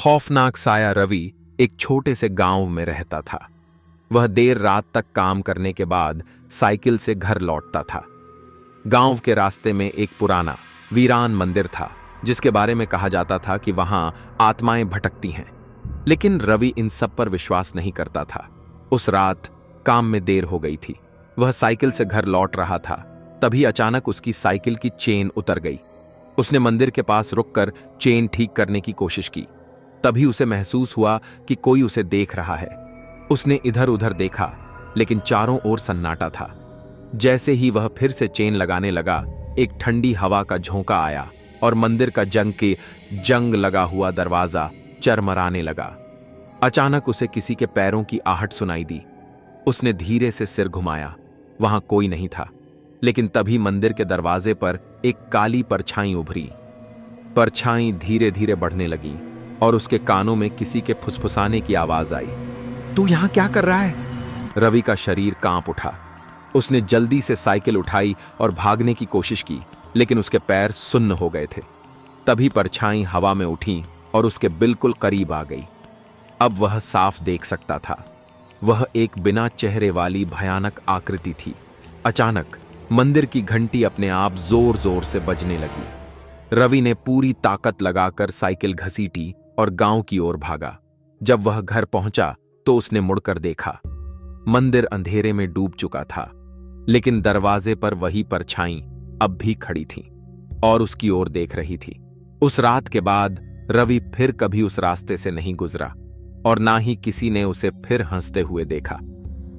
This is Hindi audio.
खौफनाक साया रवि एक छोटे से गांव में रहता था। वह देर रात तक काम करने के बाद साइकिल से घर लौटता था। गांव के रास्ते में एक पुराना वीरान मंदिर था, जिसके बारे में कहा जाता था कि वहां आत्माएं भटकती हैं। लेकिन रवि इन सब पर विश्वास नहीं करता था। उस रात काम में देर हो गई थी। वह साइकिल से घर लौट रहा था, तभी अचानक उसकी साइकिल की चेन उतर गई। उसने मंदिर के पास रुककर चेन ठीक करने की कोशिश की। तभी उसे महसूस हुआ कि कोई उसे देख रहा है। उसने इधर उधर देखा, लेकिन चारों ओर सन्नाटा था। जैसे ही वह फिर से चेन लगाने लगा, एक ठंडी हवा का झोंका आया और मंदिर का जंग लगा हुआ दरवाजा चरमराने लगा। अचानक उसे किसी के पैरों की आहट सुनाई दी। उसने धीरे से सिर घुमाया। वहां कोई नहीं था, लेकिन तभी मंदिर के दरवाजे पर एक काली परछाई उभरी। परछाई धीरे धीरे बढ़ने लगी और उसके कानों में किसी के फुसफुसाने की आवाज आई। तू यहां क्या कर रहा है? रवि का शरीर कांप उठा। उसने जल्दी से साइकिल उठाई और भागने की कोशिश की, लेकिन उसके पैर सुन्न हो गए थे। तभी परछाई हवा में उठी और उसके बिल्कुल करीब आ गई। अब वह साफ देख सकता था। वह एक बिना चेहरे वाली भयानक आकृति थी। अचानक मंदिर की घंटी अपने आप जोर जोर से बजने लगी। रवि ने पूरी ताकत लगाकर साइकिल घसीटी और गांव की ओर भागा। जब वह घर पहुंचा तो उसने मुड़कर देखा। मंदिर अंधेरे में डूब चुका था, लेकिन दरवाजे पर वही परछाई अब भी खड़ी थी और उसकी ओर देख रही थी। उस रात के बाद रवि फिर कभी उस रास्ते से नहीं गुजरा और ना ही किसी ने उसे फिर हंसते हुए देखा।